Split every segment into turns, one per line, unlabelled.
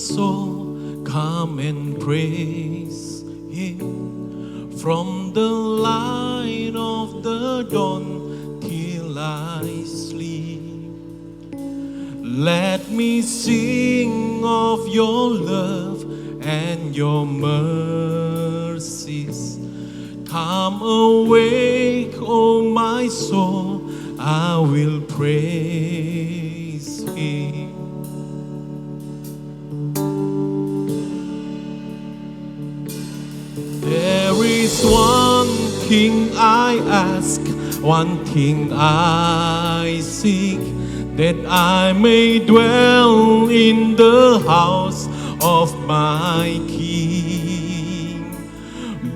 soul, come and praise Him. From the light of the dawn till I sleep, let me sing of your love and your mercies. Come awake, oh my soul, I will praise Him. There is one thing I ask, one thing I seek, that I may dwell in the house of my King.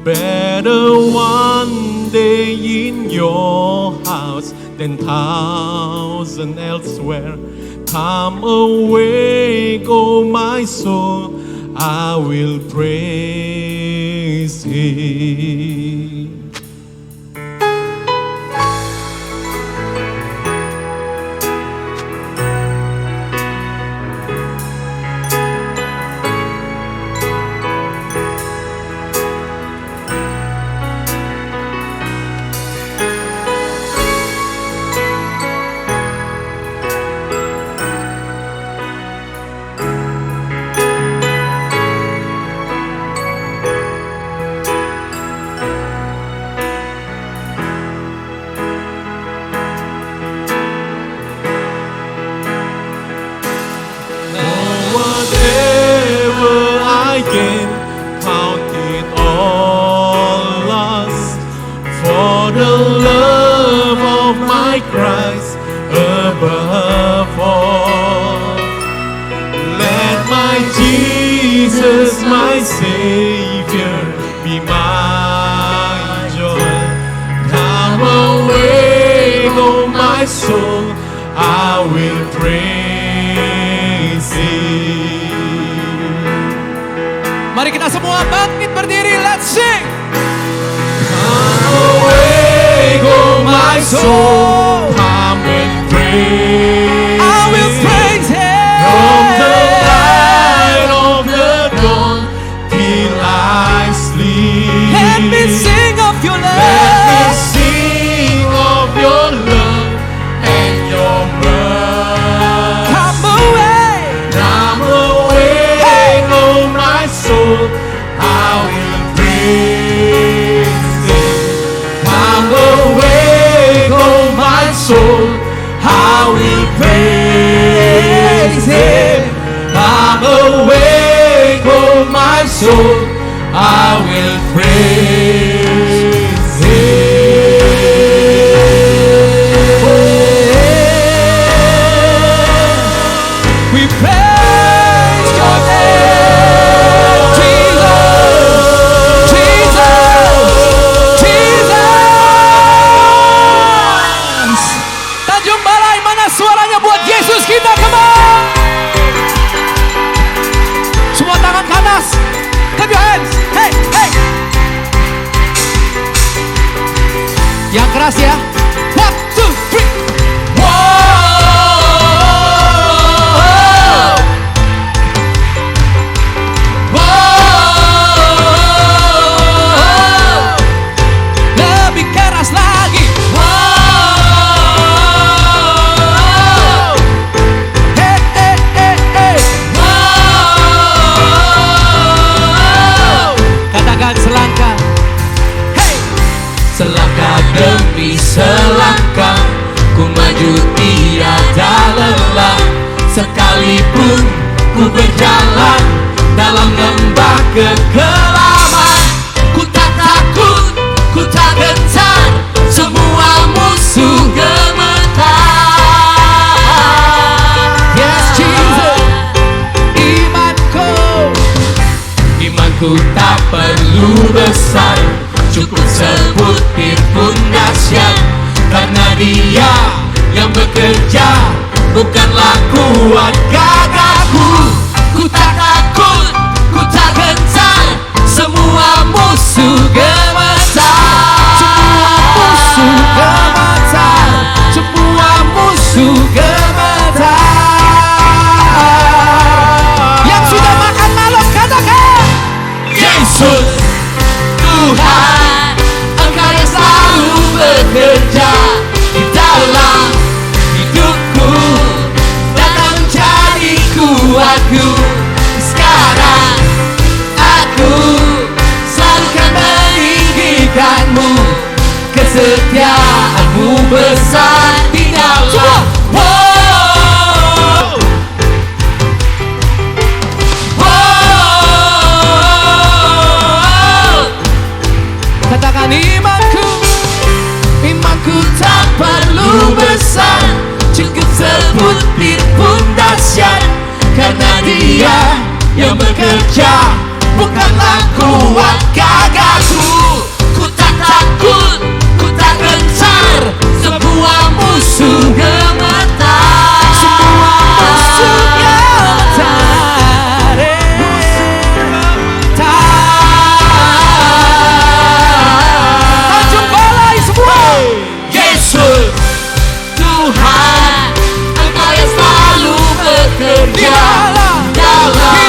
Better one day in your house than 1,000 elsewhere. Come awake, oh my soul, I will praise Him. Count it all lost for the love of my Christ above all. Let my Jesus, my Savior, be my joy. Come awake, oh my soul, I will praise Him.
Mari kita semua bangkit berdiri, let's sing.
Come awake, oh my soul, come and praise.
I will praise Him.
From the light of the dawn till I sleep.
Let me sing of your love.
Let me sing of your love and your mercy.
Come away,
oh my soul, I will praise Him. Come awake, oh my soul, I will praise Him. Come awake, oh my soul, I will praise Him.
we praise your name, Jesus, Jesus, Jesus. Tanjung Balai, mana suaranya buat Yesus kita, come on. Semua tangan ke atas, clap your hands, hey, hey. Yang keras ya, 1, 2, 3. Lebih keras lagi. Hey, hey, hey, hey. Katakan selangkah. Hey.
Selangkah demi selangkah ku maju tiada lelah. Sekalipun ku berjalan dalam lembah kekelaman, ku tak takut, ku tak gentar, semua musuh gemetar.
Yes, Jesus.
Imanku tak perlu besar, cukup sebutir pun dahsyat, karena Dia yang bekerja, bukanlah kuat gagahku. Ku tak takut, ku tak gentar, semua musuh gemetar.
Semua musuh gemetar, semua musuh gemetar. Yang sudah besar di dalam. Katakan imanku tak perlu besar, cukup sebutir pun dahsyat, karena Dia yang bekerja, bukanlah kuat gagahku. Ku tak takut, ku tak gentar, sebuah musuh gemetar. Semua musuh gemetar. Tanjung Balai semua. Yesus Tuhan, Engkau yang selalu bekerja dalam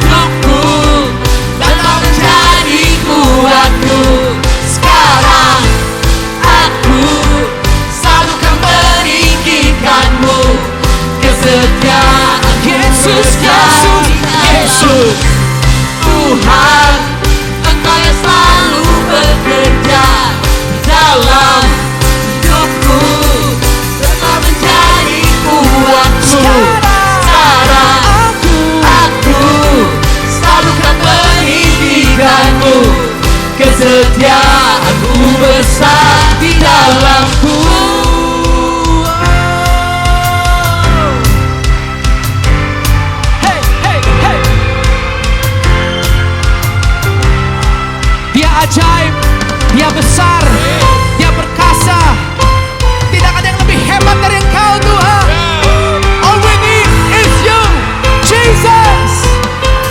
hidupku, datang menjadi kuatku. Sekarang aku selalu kan meninggikanmu, kesetiaan Yesus, Yesus Tuhan, Engkau yang selalu bekerja dalam hidupku, datang menjadi kuatku. Sekarang aku selalu kan meninggikanmu, kesetiaanmu besar di dalamku. Hey, hey, hey. Dia ajaib, Dia besar, Dia perkasa. Tidak ada yang lebih hebat dari Engkau, Tuhan. All we need is you, Jesus.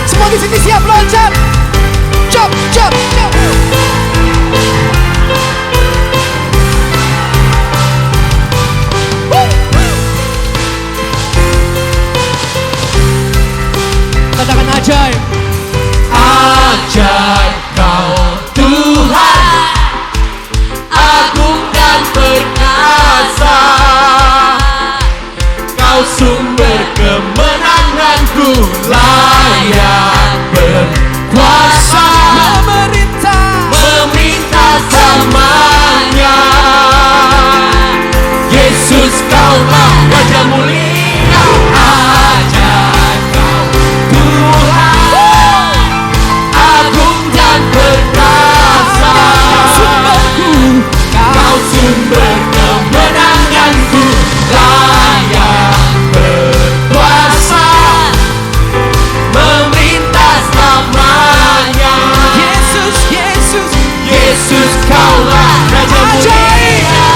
Semua di sini siap loncat. Jump, jump, jump. Katakan ajaib. Ajaib Kau Tuhan, agung dan perkasa. Kau sumber kemenanganku, layak berkuasa, memerintah selamanya. Yesus Kaulah Raja mulia, ajaib Kau Tuhan, agung dan perkasa. Kau sumber kemenanganku, layak berkuasa, memerintah selamanya. Yesus, Yesus, Yesus Kaulah Raja mulia,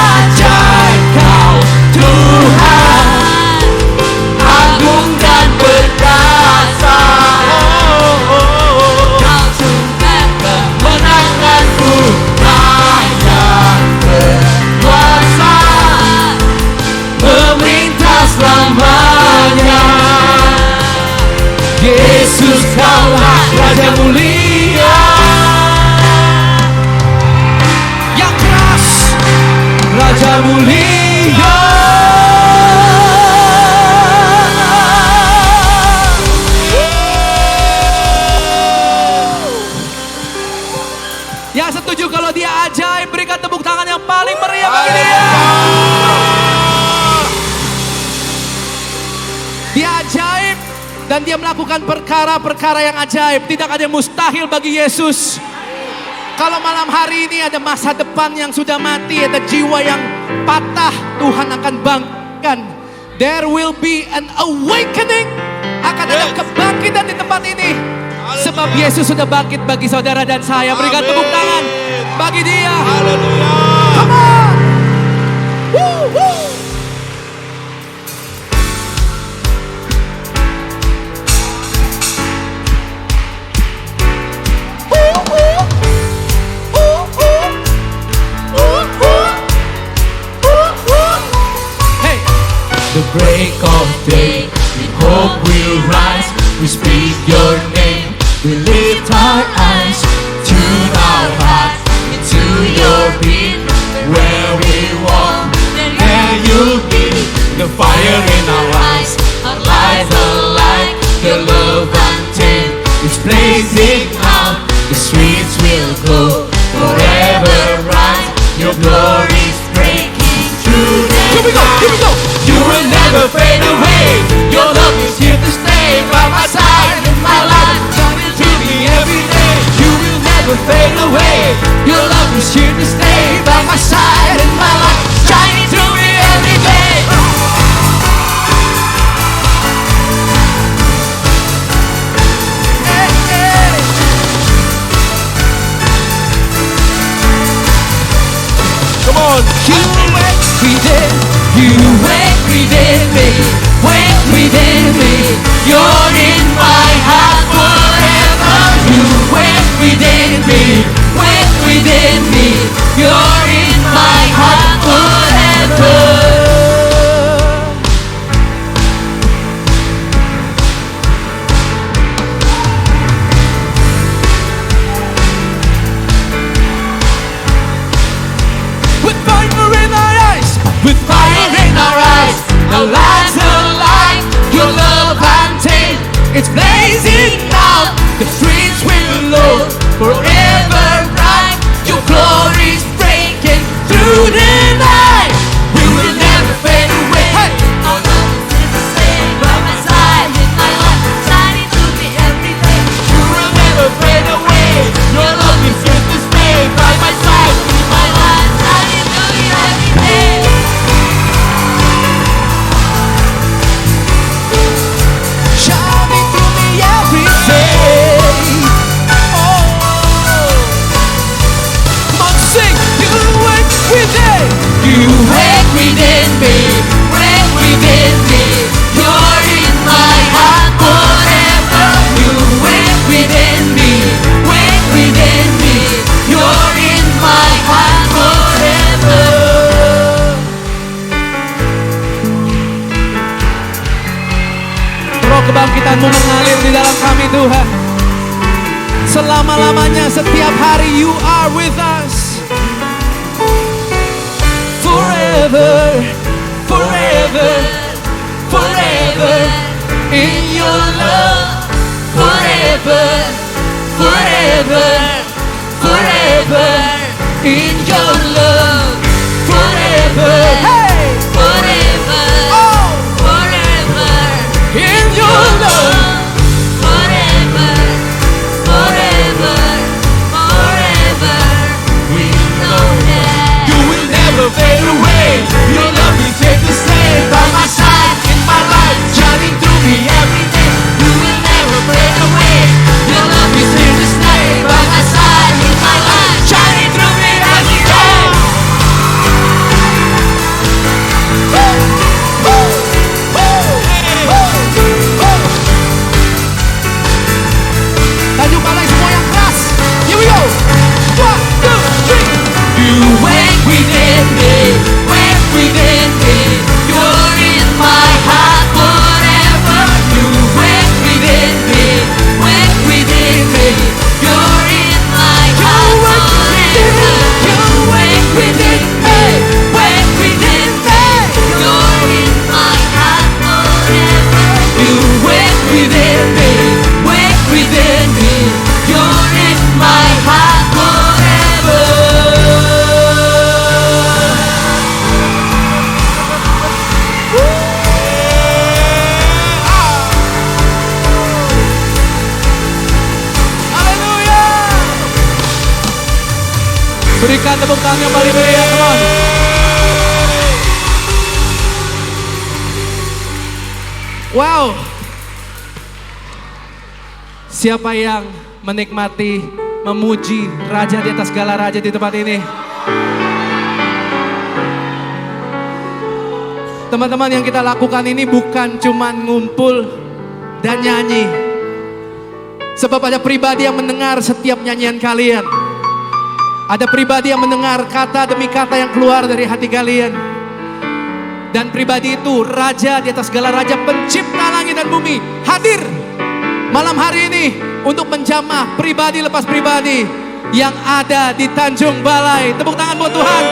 ajaib Kau Tuhan, agung dan perkasa. Kau sumber kemenanganku, layak berkuasa, memerintah selamanya. Yesus Kaulah Raja mulia. Yang keras, Raja mulia. Yang setuju kalau Dia ajaib, berikan tepuk tangan yang paling meriah bagi Dia. Dia ajaib dan Dia melakukan perkara-perkara yang ajaib. Tidak ada yang mustahil bagi Yesus. Kalau malam hari ini ada masa depan yang sudah mati, ada jiwa yang patah, Tuhan akan bangkitkan. There will be an awakening. Akan ada kebangkitan di tempat ini. Sebab Yesus sudah bangkit bagi saudara dan saya. Berikan tepuk tangan bagi Dia.
Haleluya.
Come on. Woo, woo. Hey. The break of day, we hope will rise. We speak Your name, we lift our eyes, tune our hearts into Your beat. Where we walk, there You'll be. The fire in our eyes, our lives alive. The love untamed is blazing out. The streets will glow, forever rise. Your glory spread. You wake within me, wake within me. You're in my heart forever. You wake within me, wake within me. You're in my heart forever. With fire in our eyes, the lights alight, your love untamed, it's blazing out, the streets will glow, forever bright, your glory's breaking through the night, we will never fade away, hey. Our love is the same, by my side, in my life, shining to me every day, you will never fade away, your love is here to stay, by my side, in my life, shining to me every day. You wake within me, wake within me. You're in my heart forever. You wake within me, wake within me. You're in my heart forever. Roh kebangkitan-Mu mengalir di dalam kami Tuhan. Selama-lamanya setiap hari You are with us. Forever, forever, forever in your love. Forever, forever, forever in your love. Forever, hey, forever, oh, forever in your love. Forever, forever, forever we know that You will never fade away. Your love is here to stay, by my side, in my life, shining through me every day. You will never fade away. Your love is here to stay, by my side, in my life, shining through me every day. Tajuk balai semua yang keras. Here we go. 1, 2, 3. You wake within me, wake within me. You're in my heart forever. You wake within me, wake within me. You're in my heart forever. You wake within me, wake within me. You're in my heart forever. You wake within me, wake within me. You're in my heart forever. Berikan tepuk tangan yang paling meriah, come on. Wow. Siapa yang menikmati, memuji Raja di atas segala raja di tempat ini? Teman-teman, yang kita lakukan ini bukan cuman ngumpul dan nyanyi. Sebab ada pribadi yang mendengar setiap nyanyian kalian. Ada pribadi yang mendengar kata demi kata yang keluar dari hati kalian. Dan pribadi itu Raja di atas segala raja, pencipta langit dan bumi, hadir malam hari ini untuk menjamah pribadi lepas pribadi yang ada di Tanjung Balai. Tepuk tangan buat Tuhan.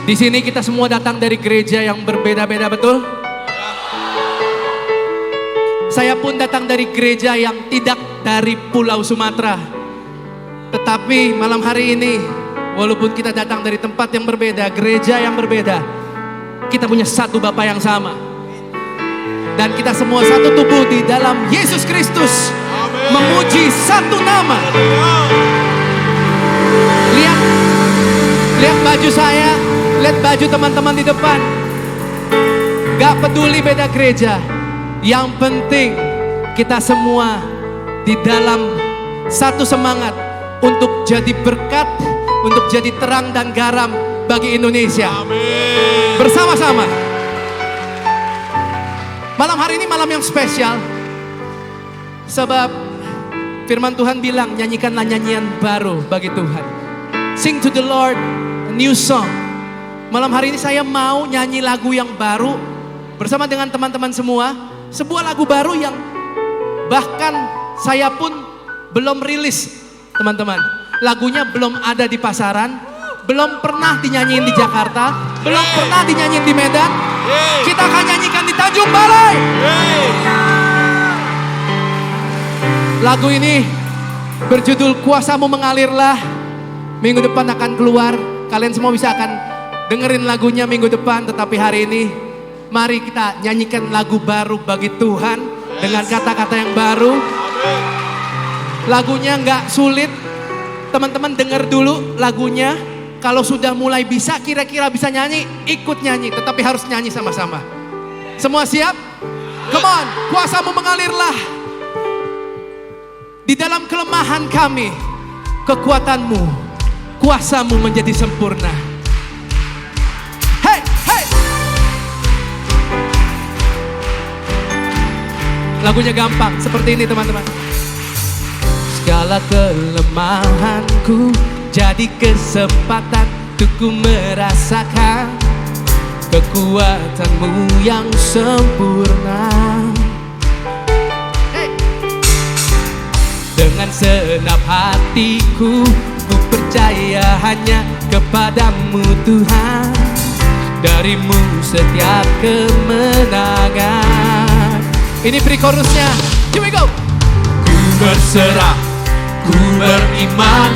Di sini kita semua datang dari gereja yang berbeda-beda, betul? Saya pun datang dari gereja yang tidak dari Pulau Sumatera. Tetapi malam hari ini, walaupun kita datang dari tempat yang berbeda, gereja yang berbeda, kita punya satu Bapa yang sama. Dan kita semua satu tubuh di dalam Yesus Kristus, memuji satu nama. Lihat baju saya, lihat baju teman-teman di depan. Gak peduli beda gereja, yang penting kita semua di dalam satu semangat untuk jadi berkat, untuk jadi terang dan garam bagi Indonesia.
Amin.
Bersama-sama. Malam hari ini malam yang spesial, sebab firman Tuhan bilang, nyanyikanlah nyanyian baru bagi Tuhan. Sing to the Lord a new song. Malam hari ini saya mau nyanyi lagu yang baru bersama dengan teman-teman semua. Sebuah lagu baru yang bahkan saya pun belum rilis, teman-teman. Lagunya belum ada di pasaran, belum pernah dinyanyiin di Jakarta, belum pernah dinyanyiin di Medan. Kita akan nyanyikan di Tanjung Balai. Lagu ini berjudul Kuasamu Mengalirlah. Minggu depan akan keluar. Kalian semua bisa akan dengerin lagunya minggu depan. Tetapi hari ini mari kita nyanyikan lagu baru bagi Tuhan dengan kata-kata yang baru. Lagunya nggak sulit. Teman-teman dengar dulu lagunya. Kalau sudah mulai bisa, kira-kira bisa nyanyi, ikut nyanyi. Tetapi harus nyanyi sama-sama. Semua siap? Come on, kuasamu mengalirlah. Di dalam kelemahan kami, kekuatanmu, kuasamu menjadi sempurna. Hey, hey. Lagunya gampang, seperti ini teman-teman. Segala kelemahanku jadi kesempatan untuk ku merasakan kekuatanmu yang sempurna. Dengan senap hatiku, ku percaya hanya kepadamu Tuhan. Darimu setiap kemenangan. Ini pre-chorusnya, here we go. Ku berserah, ku beriman,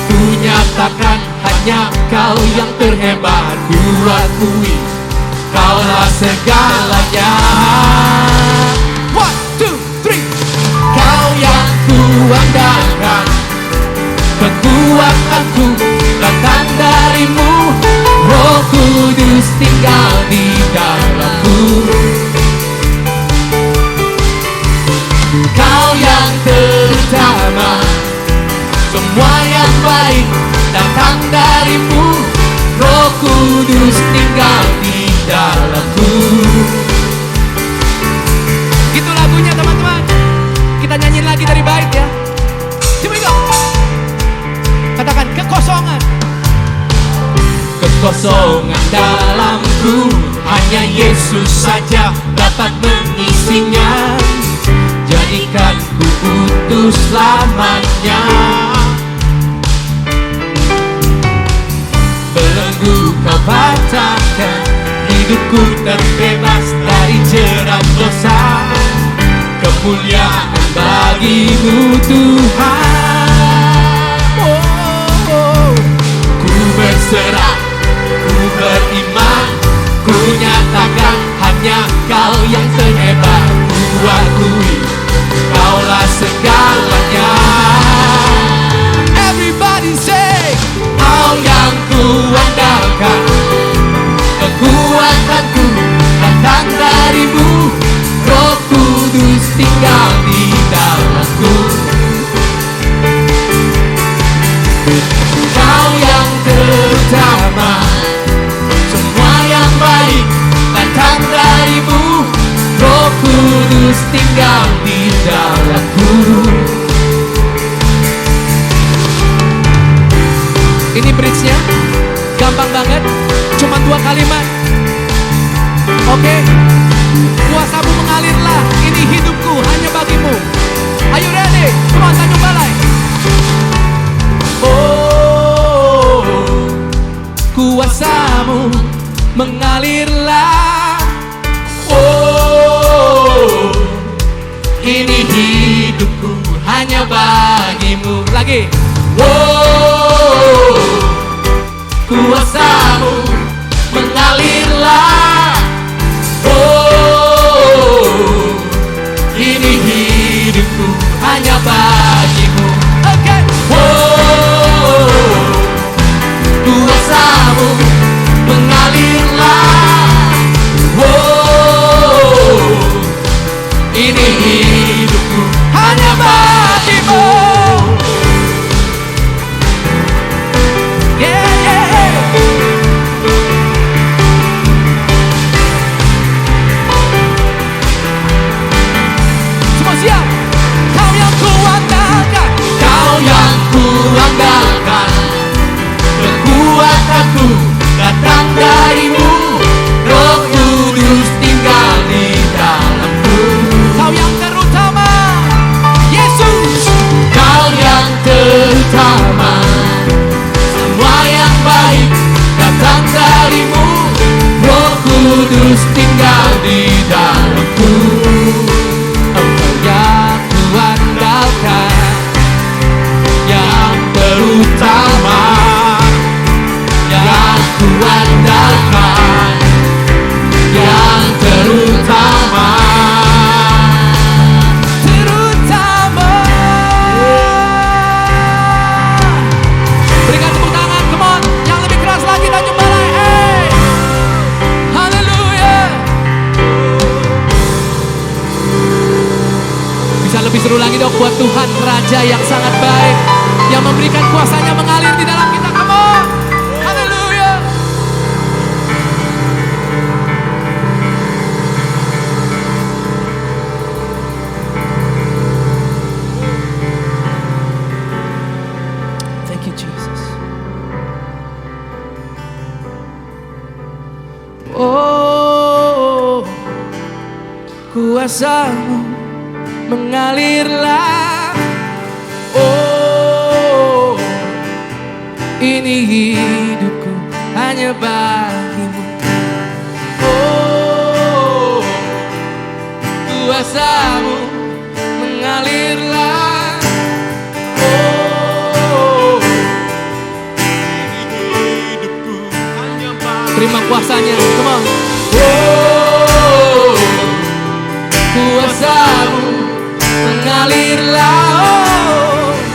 ku nyatakan hanya Kau yang terhebat. Ku akui Kaulah segalanya. One, two, three. Kau yang ku andalkan, kekuatanku datang darimu. Roh Kudus tinggal di dalamku. Kau yang terutama, semua yang baik datang darimu. Roh Kudus tinggal di dalamku. Gitu lagunya teman-teman. Kita nyanyiin lagi dari bait ya. Here we go. Katakan kekosongan. Kekosongan dalamku, hanya Yesus saja dapat mengisinya. Jadikan ku utuh selamanya. Belenggu Kau patahkan, hidupku terbebas dari jerat dosa. Kemuliaan bagimu Tuhan. Ku berserah, ku beriman, ku nyatakan hanya Kau yang terhebat. Ku akui Kaulah segalanya. Everybody say, Kau yang ku andalkan, kekuatanku datang darimu. Roh Kudus tinggal di dalamku. Kau yang terutama, semua yang baik datang darimu. Roh Kudus tinggal di dalamku. Ini bridge-nya gampang banget, cuma 2 kalimat. Oke, kuasamu mengalirlah, ini hidupku hanya bagimu. Are you ready? Come on, Tanjung Balai. Oh, kuasamu mengalirlah. Oh, ini hidupku hanya bagimu. Lagi. Oh, kuasamu mengalirlah. Oh, ini hidupku hanya bagimu. Okay. Oh, kuasamu mengalirlah. Oh, ini hidupku hanya bagimu. Kudus tinggal di dalamku. Engkau yang kuandalkan, yang terutama, yang kuandalkan, yang terutama. Berikan tepuk tangan, come on, yang lebih keras lagi, Tanjung Balai. Hey, haleluya. Bisa lebih seru lagi dong buat Tuhan Raja yang sangat baik, yang memberikan kuasanya mengalir di dalam kita. Come on, haleluya. Thank you Jesus. Oh, kuasa-Mu mengalirlah. Oh, ini hidupku hanya bagi-Mu. Oh, kuasa-Mu mengalirlah. Oh,
hidupku hanya bagi.
terima kuasanya, come on. Oh, kuasa-Mu mengalirlah.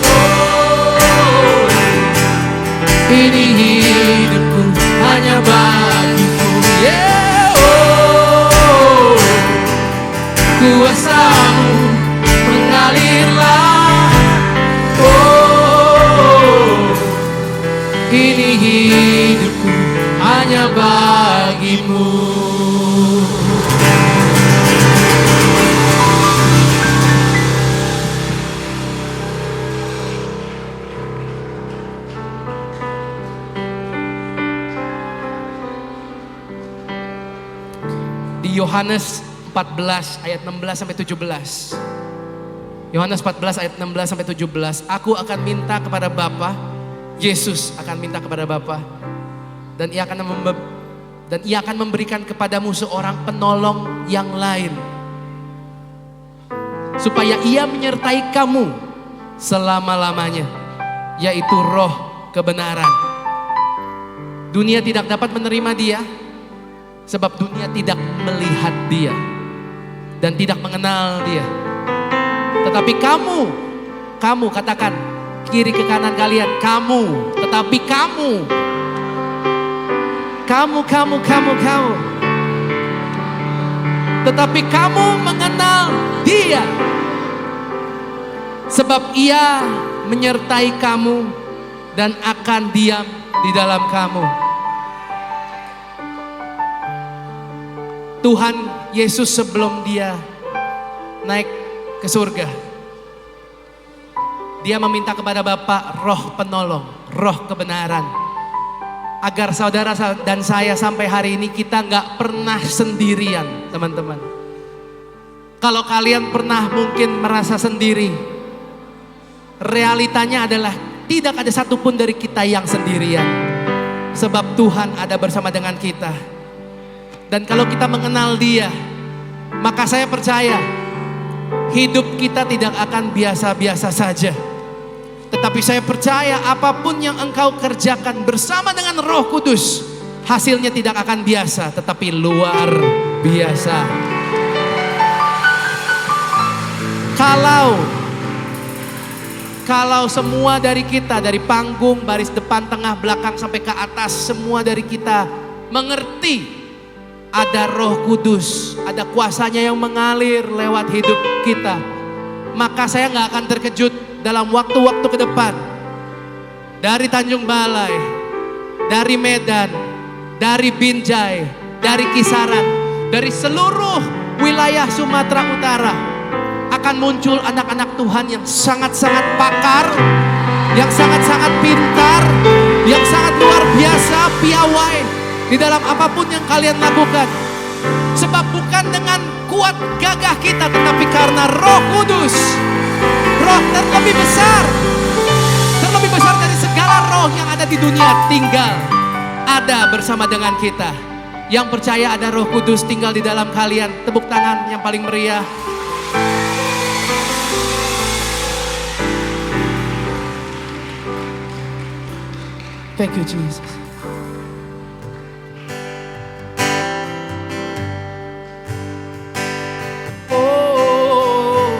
Oh, ini hidupku hanya bagi-Mu. Yeah, oh, kuasa-Mu mengalirlah. Oh, ini hidupku hanya bagi-Mu. Di Yohanes 14 ayat 16 sampai 17. Yohanes 14 ayat 16 sampai 17. Aku akan minta kepada Bapa, Yesus akan minta kepada Bapa, dan ia akan memberikan kepadamu seorang penolong yang lain, supaya ia menyertai kamu selama-lamanya, yaitu Roh kebenaran. Dunia tidak dapat menerima Dia, sebab dunia tidak melihat Dia dan tidak mengenal Dia. Tetapi kamu katakan kiri ke kanan kalian, kamu, tetapi kamu tetapi kamu mengenal Dia, sebab Ia menyertai kamu dan akan diam di dalam kamu. Tuhan Yesus sebelum Dia naik ke surga, Dia meminta kepada Bapa Roh penolong, Roh kebenaran, agar saudara dan saya sampai hari ini kita nggak pernah sendirian, teman-teman. Kalau kalian pernah mungkin merasa sendiri, realitanya adalah tidak ada satupun dari kita yang sendirian, sebab Tuhan ada bersama dengan kita. Dan kalau kita mengenal Dia, maka saya percaya hidup kita tidak akan biasa-biasa saja. Tetapi saya percaya apapun yang engkau kerjakan bersama dengan Roh Kudus, hasilnya tidak akan biasa, tetapi luar biasa. Kalau semua dari kita, dari panggung, baris depan, tengah, belakang, sampai ke atas, semua dari kita mengerti ada Roh Kudus, ada kuasanya yang mengalir lewat hidup kita, maka saya gak akan terkejut dalam waktu-waktu ke depan, dari Tanjung Balai, dari Medan, dari Binjai, dari Kisaran, dari seluruh wilayah Sumatera Utara, akan muncul anak-anak Tuhan yang sangat-sangat pakar, yang sangat-sangat pintar, yang sangat luar biasa, piawai di dalam apapun yang kalian lakukan. Sebab bukan dengan kuat gagah kita, tetapi karena Roh Kudus, Roh terlebih besar dari segala roh yang ada di dunia, tinggal ada bersama dengan kita. Yang percaya ada Roh Kudus tinggal di dalam kalian, tepuk tangan yang paling meriah. Thank you, Jesus. Oh.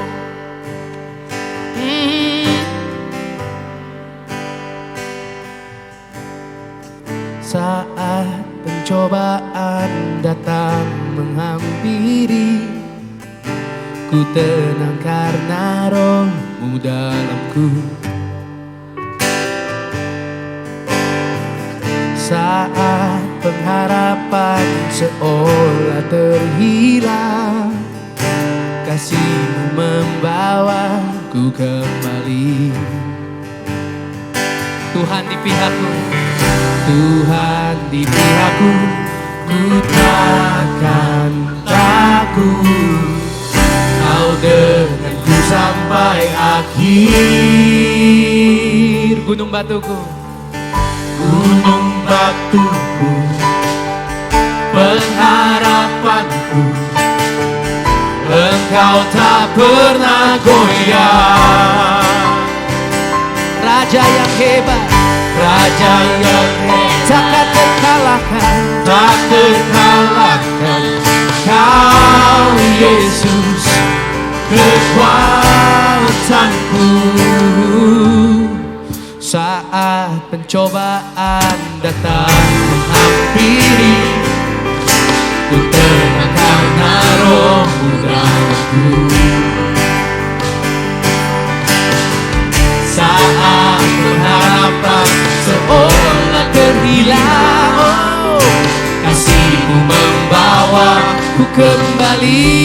Saat pencobaan datang menghampiri, ku tenang karena Roh-Mu dalamku. Saat pengharapan seolah terhilang, kasih-Mu membawaku kembali. Tuhan di pihakku, Tuhan di pihakku, ku takkan takut. Kau denganku sampai akhir. Gunung batuku, gunung batuku, pengharapanku, Engkau tak pernah goyah. Raja yang hebat, Raja yang hebat, takkan terkalahkan, tak terkalahkan. Kau Yesus, kekuatanku. Saat pencobaan datang menghampiri, ku tenang karena Roh-Mu dalamku. Saat pengharapan seolah terhilang, oh, kasih-Mu membawaku kembali.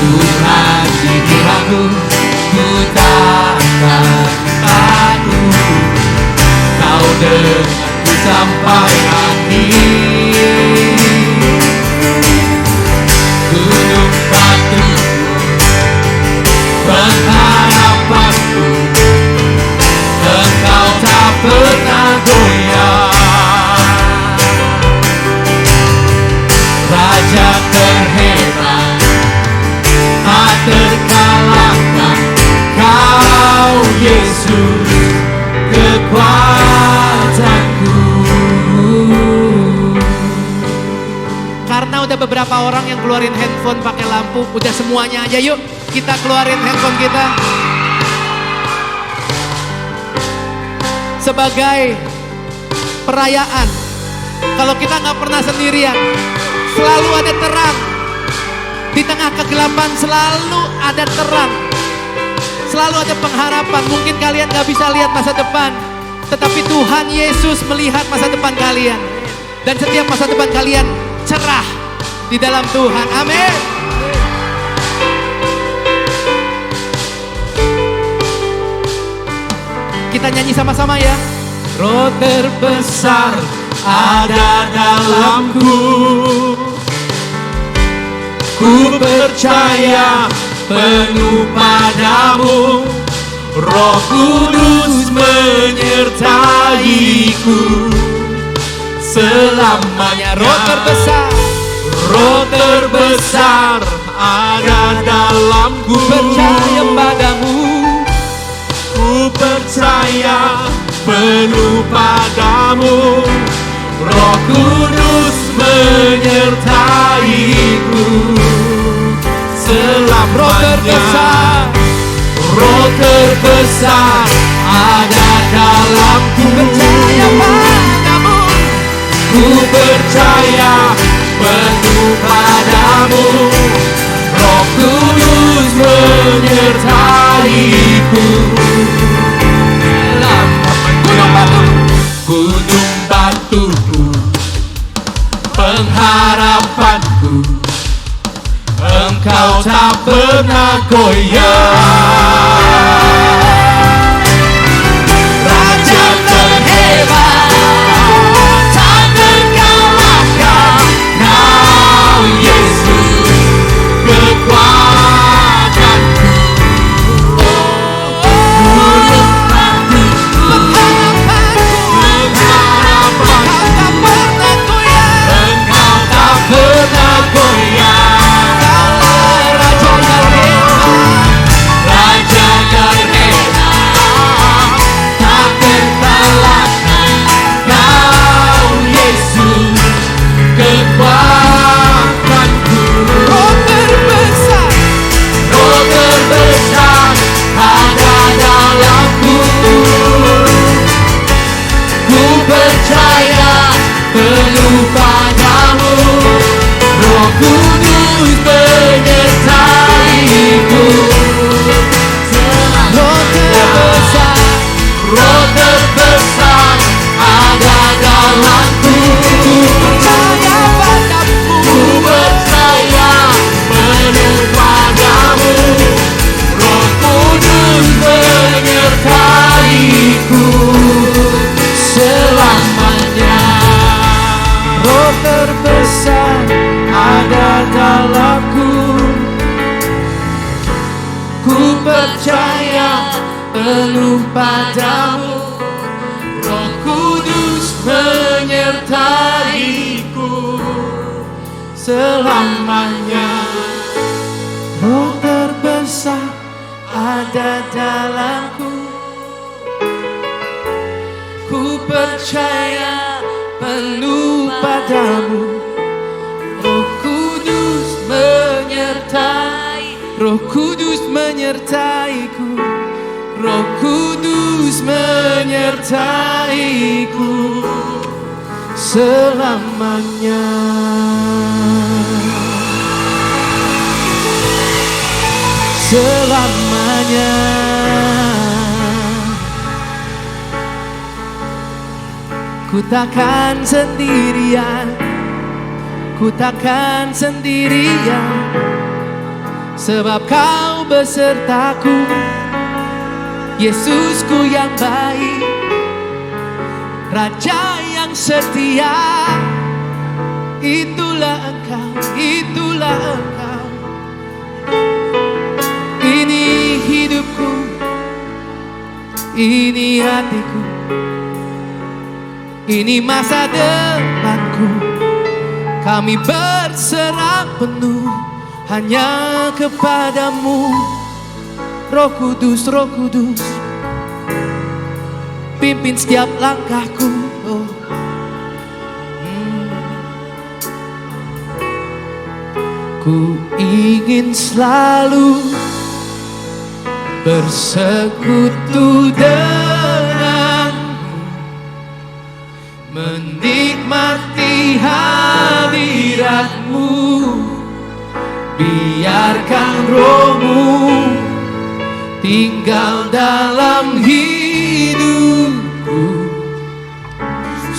Tuhan di pihakku, ku takkan takut. Kau denganku sampai akhir. Gunung batu, pengharapanku, Engkau tak pernah goyah. Raja terhebat, tak terkalahkan. Kau Yesus, kekuatanku. Karena udah beberapa orang yang keluarin handphone pakai lampu, udah semuanya aja yuk kita keluarin handphone kita. Sebagai perayaan, kalau kita nggak pernah sendirian, selalu ada terang. Di tengah kegelapan selalu ada terang. Selalu ada pengharapan. Mungkin kalian gak bisa lihat masa depan, tetapi Tuhan Yesus melihat masa depan kalian. Dan setiap masa depan kalian cerah di dalam Tuhan. Amin. Kita nyanyi sama-sama ya. Roh terbesar ada dalamku, ku percaya penuh padamu. Roh Kudus menyertaiku selamanya. Roh terbesar ada dalamku, percaya padamu. Ku percaya penuh padamu. Roh Kudus menyertaiku selamanya. Roh terbesar ada dalamku, percaya padamu. Ku percaya penuh padamu. Roh Kudus menyertaiku. Gunung batuku, pengharapanku, Engkau tak pernah goyah. Raja terhebat, tak terkalahkan. Kau Yesus, kekuatanku. Gunung batuku, pengharapanku, penuh padamu, Roh Kudus menyertaiku selamanya. Roh terbesar ada dalamku, ku percaya penuh padamu, Roh Kudus menyertai, Roh Kudus menyertaiku, Roh Kudus menyertaiku selamanya. Selamanya. Ku takkan sendirian, ku takkan sendirian, sebab Kau besertaku, Yesusku yang baik, Raja yang setia. Itulah Engkau, itulah Engkau. Ini hidupku, ini hatiku, ini masa depanku. Kami berserah penuh hanya kepadamu, Roh Kudus, Roh Kudus, pimpin setiap langkahku. Oh. Ku ingin selalu bersekutu denganmu, menikmati hadiratmu. Biarkan Roh-Mu tinggal dalam hidupku.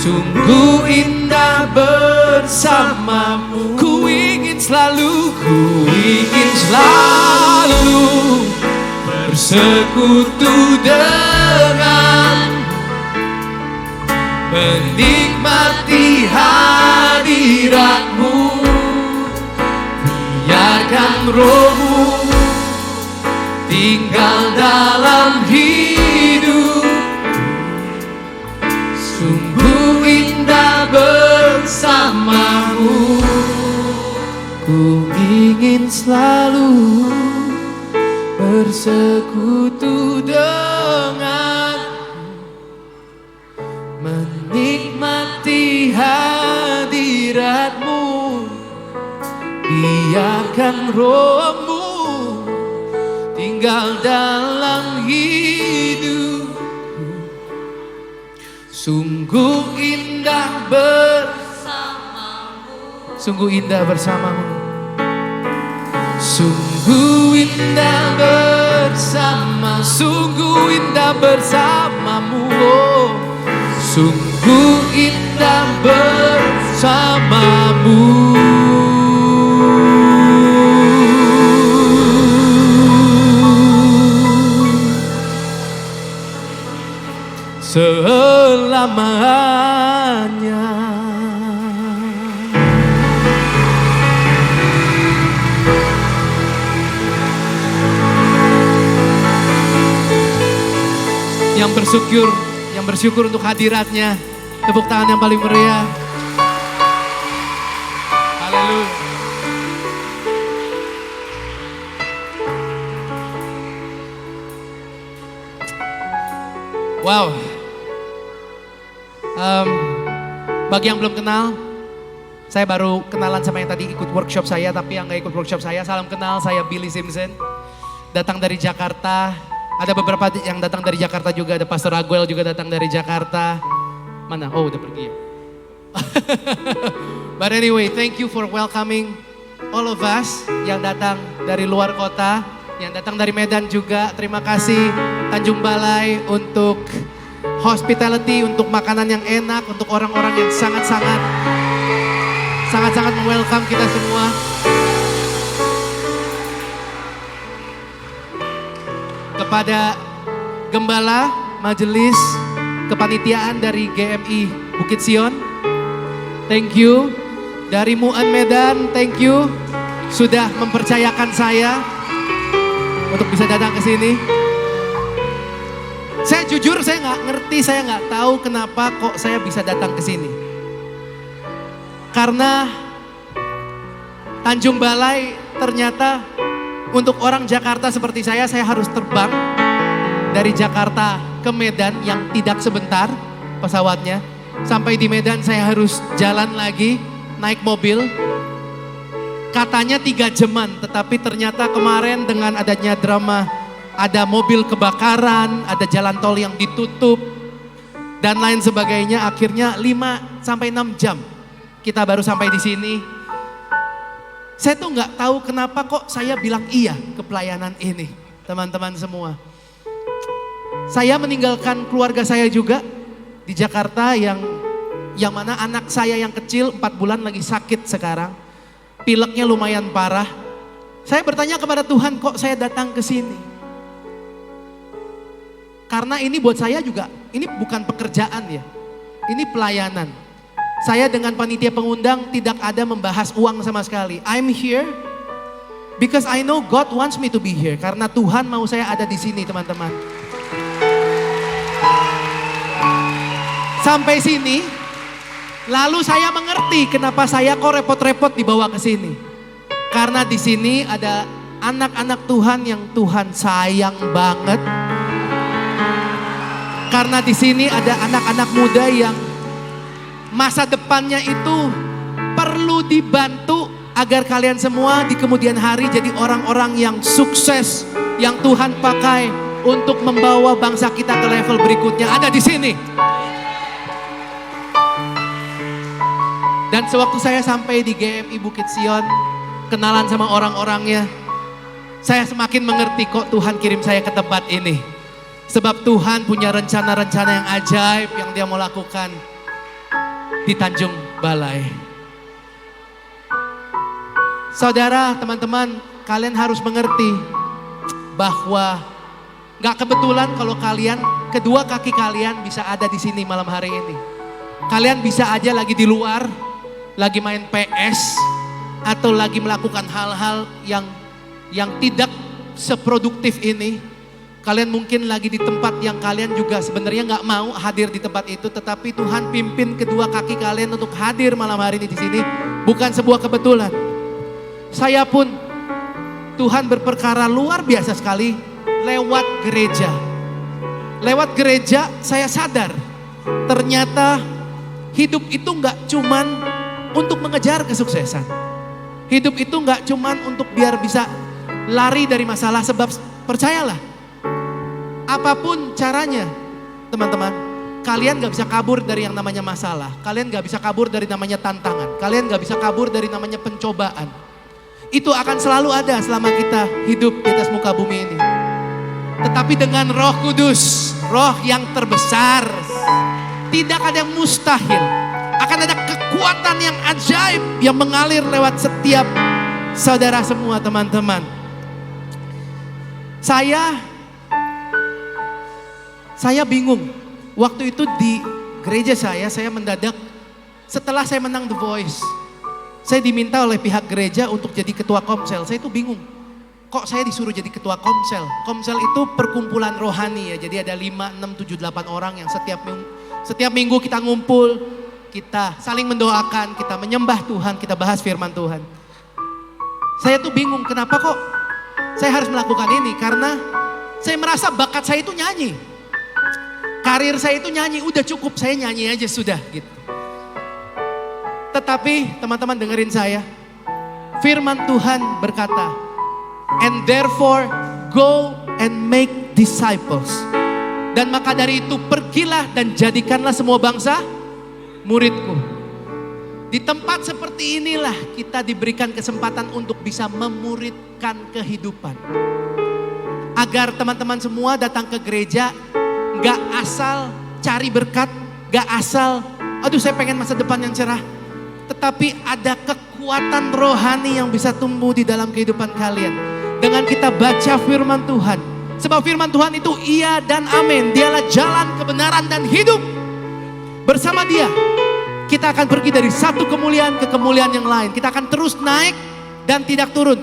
Sungguh indah bersamamu. Ku ingin selalu, ku ingin selalu bersekutu denganmu, menikmati hadiratmu. Biarkan Roh-Mu tinggal dalam hidup. Sungguh indah bersamamu. Ku ingin selalu bersekutu denganmu, menikmati hadiratmu. Biarkan Roh-Mu tinggal dalam hidupku. Sungguh indah bersamamu, sungguh indah bersamamu, sungguh indah bersama, sungguh indah bersamamu. Oh, sungguh indah bersamamu. Selamanya. Yang bersyukur untuk hadiratnya, tepuk tangan yang paling meriah. Haleluya. Wow. Bagi yang belum kenal, saya baru kenalan sama yang tadi ikut workshop saya, tapi yang gak ikut workshop saya, salam kenal, saya Billy Simpson. Datang dari Jakarta, ada beberapa yang datang dari Jakarta juga, ada Pastor Aguel juga datang dari Jakarta. Mana? Oh, udah pergi ya. But anyway, thank you for welcoming all of us yang datang dari luar kota, yang datang dari Medan juga. Terima kasih Tanjung Balai untuk hospitality, untuk makanan yang enak, untuk orang-orang yang sangat-sangat welcome kita semua. Kepada Gembala, Majelis, Kepanitiaan dari GMI Bukit Sion, thank you. Dari Muan Medan, thank you. Sudah mempercayakan saya untuk bisa datang ke sini.
Saya jujur saya nggak ngerti, saya nggak tahu kenapa kok saya bisa datang ke sini. Karena Tanjung Balai ternyata untuk orang Jakarta seperti saya harus terbang dari Jakarta ke Medan yang tidak sebentar pesawatnya. Sampai di Medan saya harus jalan lagi, naik mobil. Katanya 3 jaman, tetapi ternyata kemarin dengan adanya drama, ada mobil kebakaran, ada jalan tol yang ditutup, dan lain sebagainya. Akhirnya 5-6 jam kita baru sampai di sini. Saya tuh nggak tahu kenapa kok saya bilang iya ke pelayanan ini, teman-teman semua. Saya meninggalkan keluarga saya juga di Jakarta yang mana anak saya yang kecil 4 bulan lagi sakit sekarang. Pileknya lumayan parah. Saya bertanya kepada Tuhan, kok saya datang ke sini? Karena ini buat saya juga, ini bukan pekerjaan ya. Ini pelayanan. Saya dengan panitia pengundang tidak ada membahas uang sama sekali. I'm here because I know God wants me to be here. Karena Tuhan mau saya ada di sini, teman-teman. Sampai sini, lalu saya mengerti kenapa saya kok repot-repot dibawa ke sini. Karena di sini ada anak-anak Tuhan yang Tuhan sayang banget. Karena di sini ada anak-anak muda yang masa depannya itu perlu dibantu agar kalian semua di kemudian hari jadi orang-orang yang sukses, yang Tuhan pakai untuk membawa bangsa kita ke level berikutnya. Ada di sini. Dan sewaktu saya sampai di GMI Bukit Sion, kenalan sama orang-orangnya, saya semakin mengerti kok Tuhan kirim saya ke tempat ini. Sebab Tuhan punya rencana-rencana yang ajaib yang Dia mau lakukan di Tanjung Balai. Saudara, teman-teman, kalian harus mengerti bahwa gak kebetulan kalau kalian, kedua kaki kalian bisa ada di sini malam hari ini. Kalian bisa aja lagi di luar, lagi main PS, atau lagi melakukan hal-hal yang tidak seproduktif ini. Kalian mungkin lagi di tempat yang kalian juga sebenarnya nggak mau hadir di tempat itu, tetapi Tuhan pimpin kedua kaki kalian untuk hadir malam hari ini di sini, bukan sebuah kebetulan. Saya pun Tuhan berperkara luar biasa sekali lewat gereja. Lewat gereja saya sadar ternyata hidup itu nggak cuman untuk mengejar kesuksesan. Hidup itu nggak cuman untuk biar bisa lari dari masalah, sebab percayalah, apapun caranya teman-teman, kalian gak bisa kabur dari yang namanya masalah. Kalian gak bisa kabur dari namanya tantangan. Kalian gak bisa kabur dari namanya pencobaan. Itu akan selalu ada selama kita hidup di atas muka bumi ini. Tetapi dengan Roh Kudus, Roh yang terbesar, tidak ada yang mustahil. Akan ada kekuatan yang ajaib yang mengalir lewat setiap saudara semua, teman-teman. Saya bingung. Waktu itu di gereja saya mendadak setelah saya menang The Voice, saya diminta oleh pihak gereja untuk jadi ketua komsel. Saya itu bingung. Kok saya disuruh jadi ketua komsel? Komsel itu perkumpulan rohani ya. Jadi ada 5, 6, 7, 8 orang yang setiap minggu kita ngumpul, kita saling mendoakan, kita menyembah Tuhan, kita bahas firman Tuhan. Saya tuh bingung kenapa kok saya harus melakukan ini, karena saya merasa bakat saya itu nyanyi. Karir saya itu nyanyi, udah cukup saya nyanyi aja sudah gitu. Tetapi teman-teman dengerin saya, firman Tuhan berkata, and therefore go and make disciples. Dan maka dari itu pergilah dan jadikanlah semua bangsa muridku. Di tempat seperti inilah kita diberikan kesempatan untuk bisa memuridkan kehidupan. Agar teman-teman semua datang ke gereja gak asal cari berkat, gak asal aduh saya pengen masa depan yang cerah. Tetapi ada kekuatan rohani yang bisa tumbuh di dalam kehidupan kalian. Dengan kita baca firman Tuhan. Sebab firman Tuhan itu iya dan amin. Dialah jalan kebenaran dan hidup. Bersama Dia kita akan pergi dari satu kemuliaan ke kemuliaan yang lain. Kita akan terus naik dan tidak turun.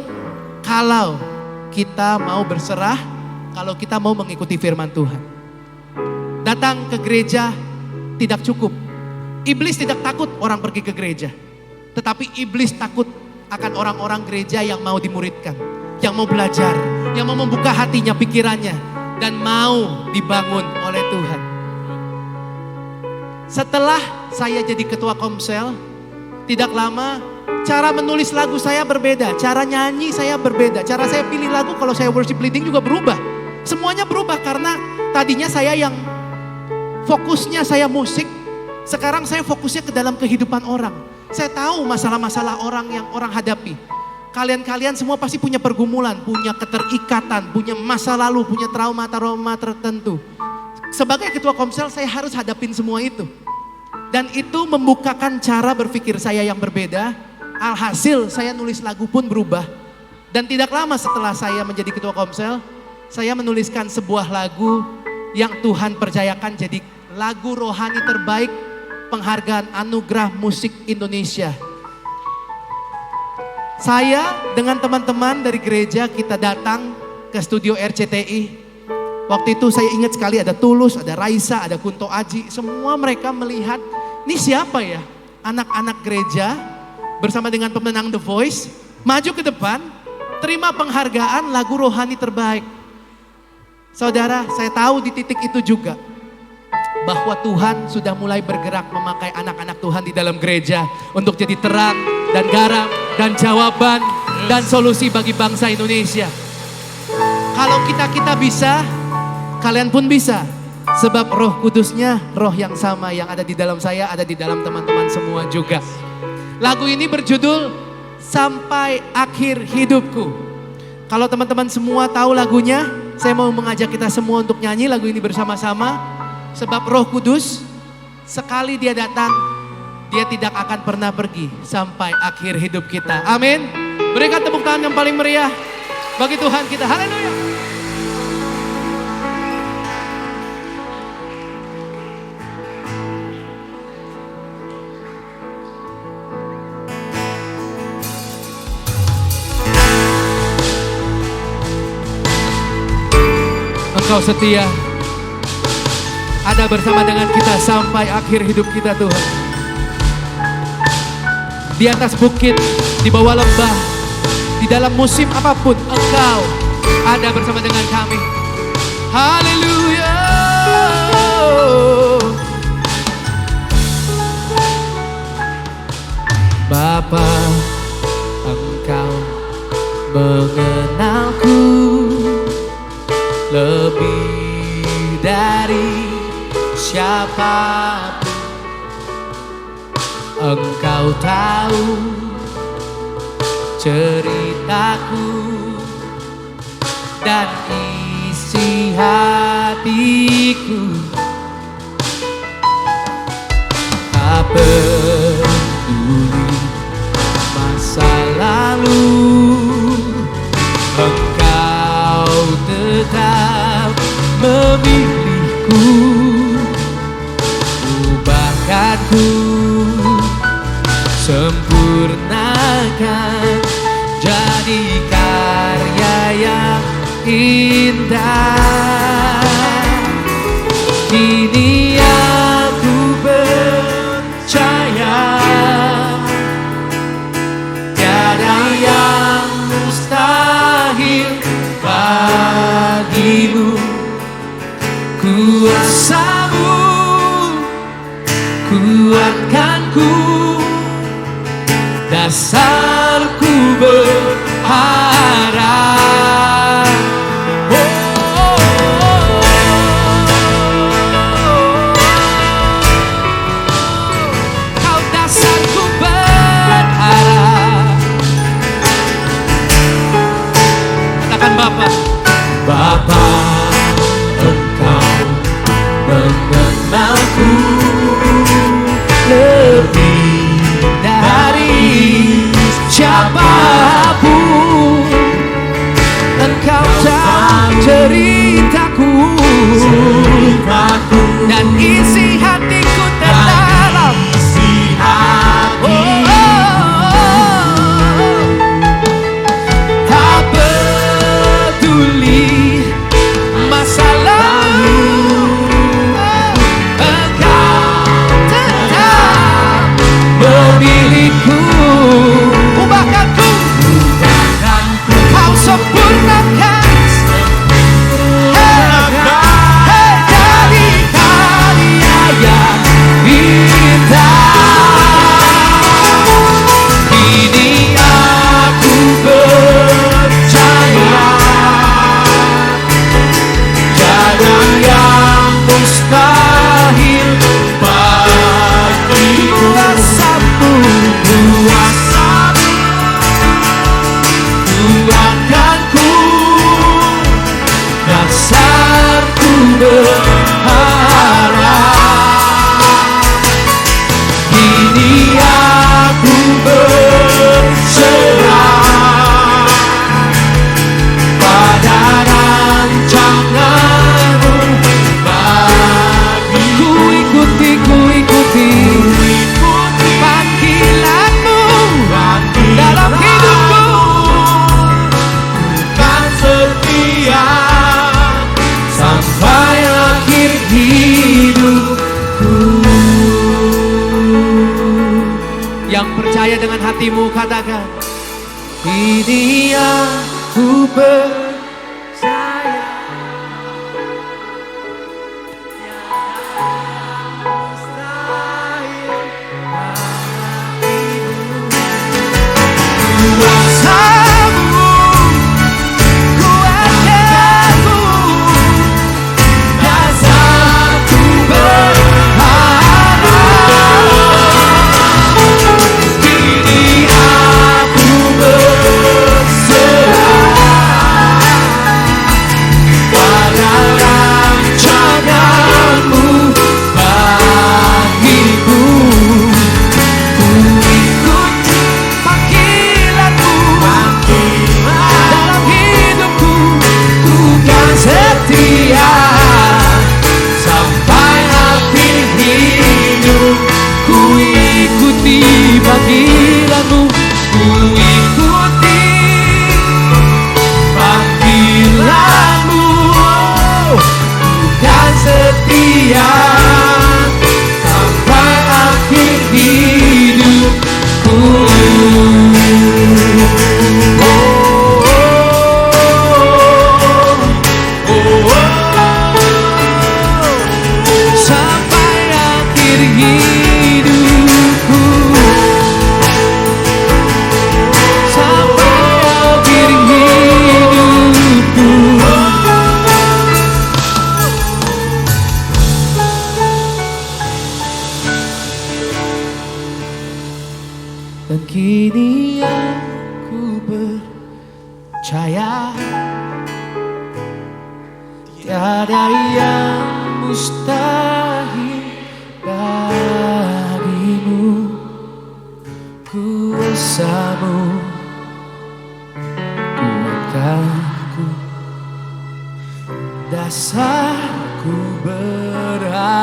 Kalau kita mau berserah, kalau kita mau mengikuti firman Tuhan. Datang ke gereja tidak cukup. Iblis tidak takut orang pergi ke gereja. Tetapi iblis takut akan orang-orang gereja yang mau dimuridkan, yang mau belajar, yang mau membuka hatinya, pikirannya, dan mau dibangun oleh Tuhan. Setelah saya jadi ketua komsel, tidak lama cara menulis lagu saya berbeda, cara nyanyi saya berbeda, cara saya pilih lagu kalau saya worship leading juga berubah. Semuanya berubah karena tadinya saya yang fokusnya saya musik, sekarang saya fokusnya ke dalam kehidupan orang. Saya tahu masalah-masalah orang yang orang hadapi. Kalian semua pasti punya pergumulan, punya keterikatan, punya masa lalu, punya trauma-trauma tertentu. Sebagai ketua komsel saya harus hadapin semua itu. Dan itu membukakan cara berpikir saya yang berbeda. Alhasil saya nulis lagu pun berubah. Dan tidak lama setelah saya menjadi ketua komsel, saya menuliskan sebuah lagu yang Tuhan percayakan jadi lagu rohani terbaik penghargaan Anugerah Musik Indonesia. Saya dengan teman-teman dari gereja kita datang ke studio RCTI. Waktu itu saya ingat sekali ada Tulus, ada Raisa, ada Kunto Aji. Semua mereka melihat, ini siapa ya? Anak-anak gereja bersama dengan pemenang The Voice maju ke depan, terima penghargaan lagu rohani terbaik. Saudara, saya tahu di titik itu juga bahwa Tuhan sudah mulai bergerak memakai anak-anak Tuhan di dalam gereja untuk jadi terang dan garam dan jawaban dan solusi bagi bangsa Indonesia. Kalau kita bisa, kalian pun bisa. Sebab Roh Kudusnya, roh yang sama yang ada di dalam saya, ada di dalam teman-teman semua juga. Lagu ini berjudul Sampai Akhir Hidupku. Kalau teman-teman semua tahu lagunya, saya mau mengajak kita semua untuk nyanyi lagu ini bersama-sama. Sebab Roh Kudus, sekali dia datang, dia tidak akan pernah pergi sampai akhir hidup kita. Amin. Berikan tepuk tangan yang paling meriah bagi Tuhan kita. Haleluya. Engkau setia, ada bersama dengan kita sampai akhir hidup kita Tuhan. Di atas bukit, di bawah lembah, di dalam musim apapun, Engkau ada bersama dengan kami. Haleluya. Bapa, Engkau mengenalku lebih dari siapapun. Engkau tahu ceritaku dan isi hatiku. Tak peduli masa lalu, Engkau tetap memilihku. Ubahkanku, sempurnakan jadi karya yang indah. Kini aku percaya tiada yang mustahil bagimu. Kuasamu kuatkanku, dasarku berharap. Kau dasarku berharap. Katakan Bapa. Bapa, Engkau mengenalku lebih dari siapapun. Engkau tahu ceritaku dan isi hatiku terdalam. Tak peduli masa lalu, Percaya dengan hatimu, katakan. Ini aku percaya. Kuasamu, kuatkanmu, dasarku berharap. Kini aku berserah pada rancanganmu bagiku. Ku ikut panggilanmu dalam hidupku. Ku kan setia sampai akhir hidup. Ku ikuti panggilanmu. Ku ikuti panggilanmu. Ku kan setia sampai akhir hidupku. Sampai akhir hidupku. Sampai akhir hidupku. Dan kini aku percaya tiada yang mustahil bagimu. Kuasamu kuatkanku, dasarku berharap.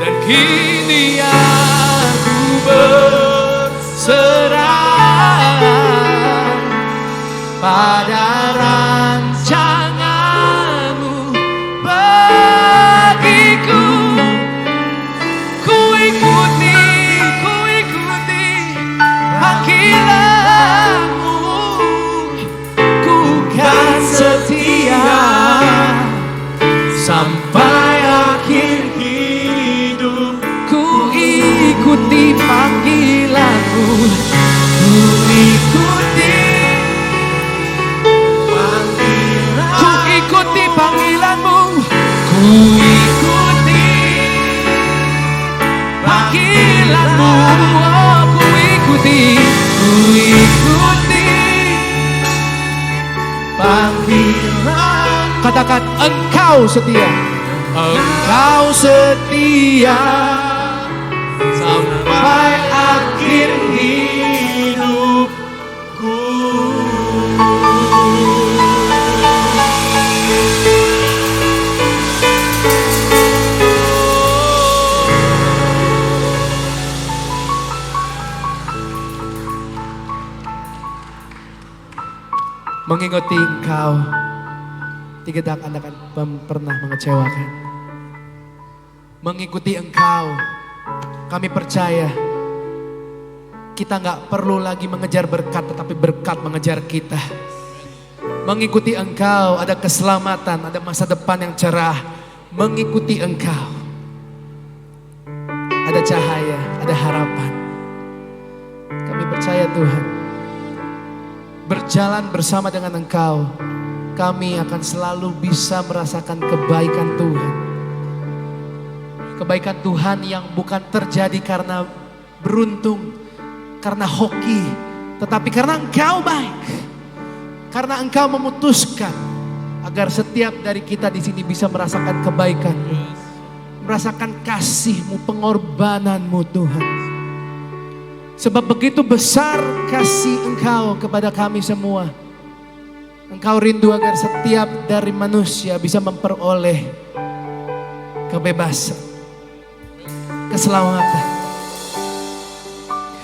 Dan kini aku berserah pada rancanganmu bagiku. Ku ikuti panggilanmu. Ku kan setia sampai akhir hidup. Ku ikuti panggilanmu. Ku ikuti panggilanmu. Ku ikuti panggilanmu. Oh, ku ikuti panggilan. Katakan, Engkau setia. Engkau setia sampai akhir hidupku. Mengikuti Engkau tidak akan pernah mengecewakan. Mengikuti Engkau, kami percaya kita nggak perlu lagi mengejar berkat, tetapi berkat mengejar kita. Mengikuti Engkau ada keselamatan, ada masa depan yang cerah. Mengikuti Engkau ada cahaya, ada harapan. Kami percaya Tuhan, berjalan bersama dengan Engkau, kami akan selalu bisa merasakan kebaikan Tuhan. Kebaikan Tuhan yang bukan terjadi karena beruntung, karena hoki, tetapi karena Engkau baik. Karena Engkau memutuskan agar setiap dari kita di sini bisa merasakan kebaikan-Mu, merasakan kasih-Mu, pengorbanan-Mu Tuhan. Sebab begitu besar kasih Engkau kepada kami semua. Engkau rindu agar setiap dari manusia bisa memperoleh kebebasan, keselamatan.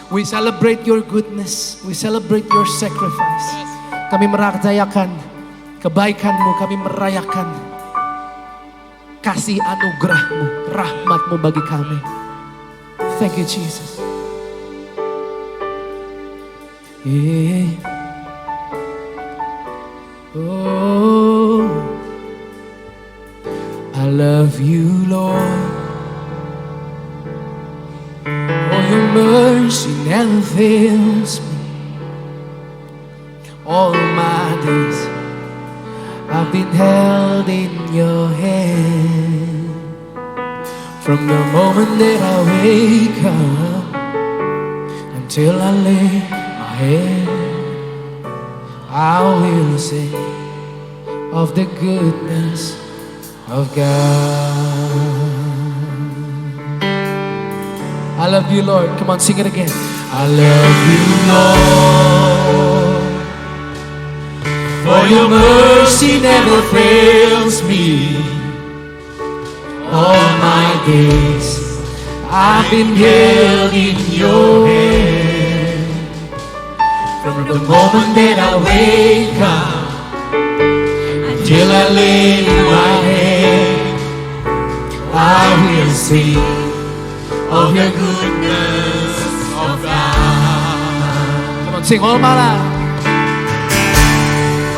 We celebrate your goodness, we celebrate your sacrifice. Kami merayakan kebaikan-Mu, kami merayakan kasih anugerah-Mu, rahmat-Mu bagi kami. Thank you, Jesus. Yeah. Oh, I love you, Lord. Oh, your mercy never fails me. All my days I've been held in your hand. From the moment that I wake up until I lay my head, I will sing of the goodness of God. I love you, Lord. Come on, sing it again. I love you, Lord, for your mercy never fails me. All my days I've been held in your hand. From the moment that I wake up until I lay my head, I will sing of your goodness of God. Come on, sing all my life.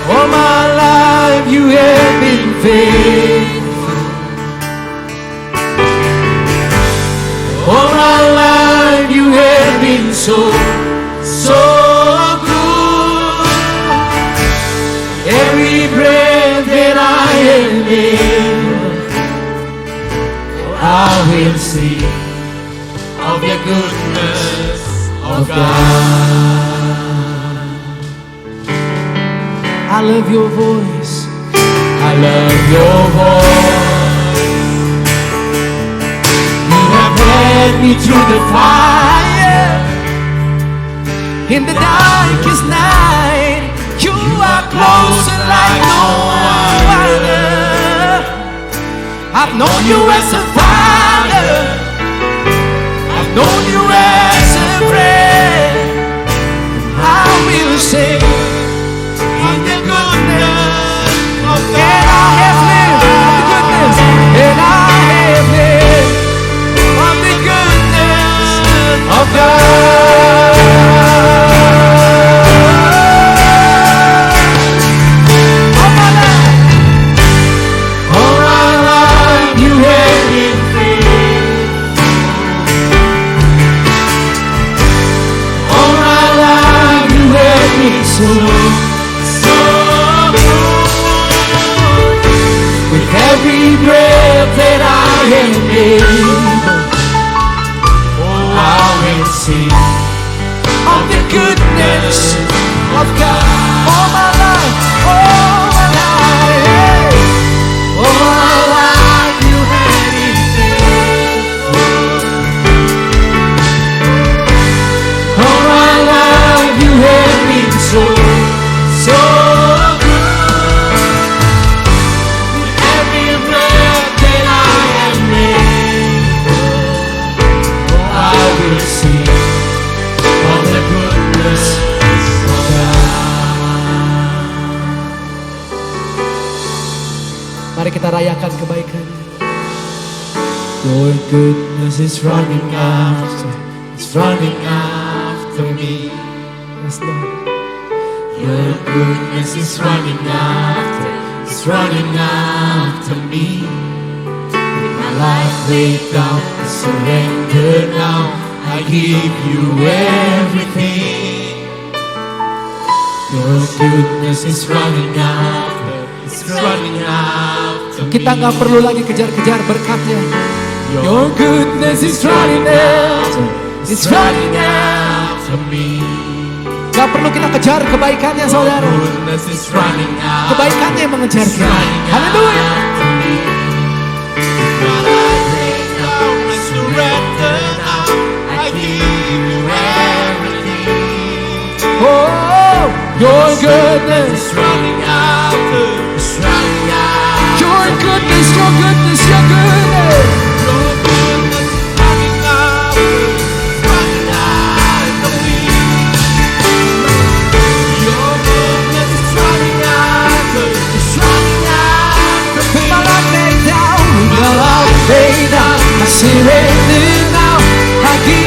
All my life you have been faithful. All my life you have been so good. Every breath that I am able, I will sing of your goodness of God. I love your voice. I love your voice. Led me through the fire. In the darkest night, you are closer like no other. I've known you as a father, I've known you as a friend. I will sing of the goodness of God. And I have lived of the goodness, and I have lived of the goodness of God. All my life you have been faithful. All my life you have been so good. With every breath that I am able, I will sing of the goodness of God. All my life, all my life, all my life you have been faithful. All my life you have been so good. With every breath that I am able, I will sing of the goodness of God. Mari kita rayakan kebaikan-Nya. Your goodness is running after, it's running after me. Yes, Lord. Your goodness is running after, it's running after me. With my life laid down, I surrender now. I give you everything. Your goodness is running after, it's running after me. Kita nggak perlu lagi kejar-kejar berkat-Nya. Your goodness is running after, it's running after me. Gak perlu kita kejar kebaikan-Nya, saudara. Your goodness is running after, kebaikan-Nya yang mengejar kita. Haleluya. Oh, your goodness is running after, it's running after. Your goodness, your goodness, your goodness. Your goodness is running after, it's running after me. Your goodness is running after, it's running after me. With my life laid down, with my life laid down, I surrender now. I give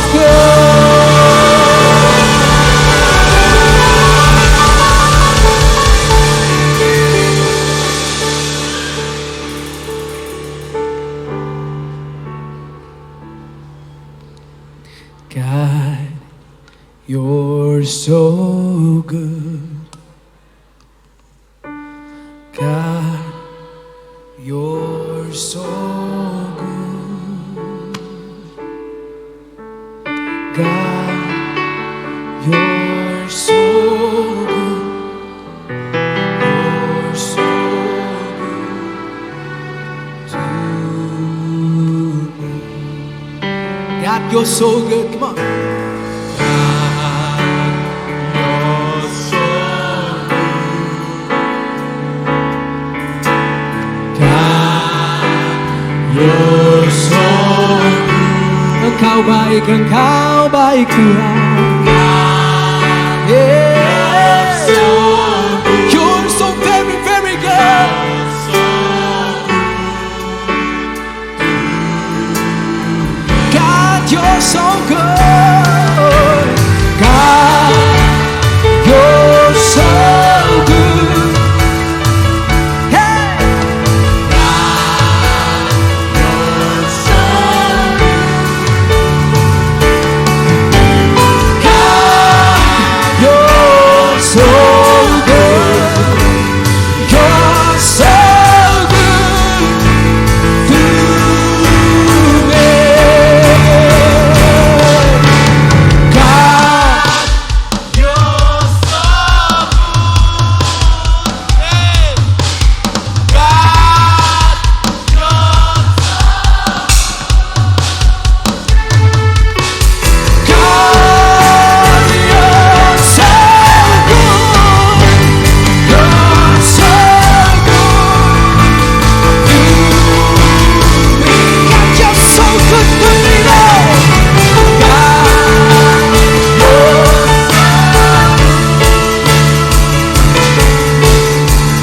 Let's go. God, you're so good. God, you're so good. God, you're so good. You're so good to me. God, you're so good. Come on.
You're so
Engkau baik Tuhan. Yeah. You're so very, very good. God, you're so good. God, you're so good. Hey. You're so good. You're so good to me. God,
You're so good. Hey. God,
God, you're so good. You're so good to me. God, you're so good to me, Lord.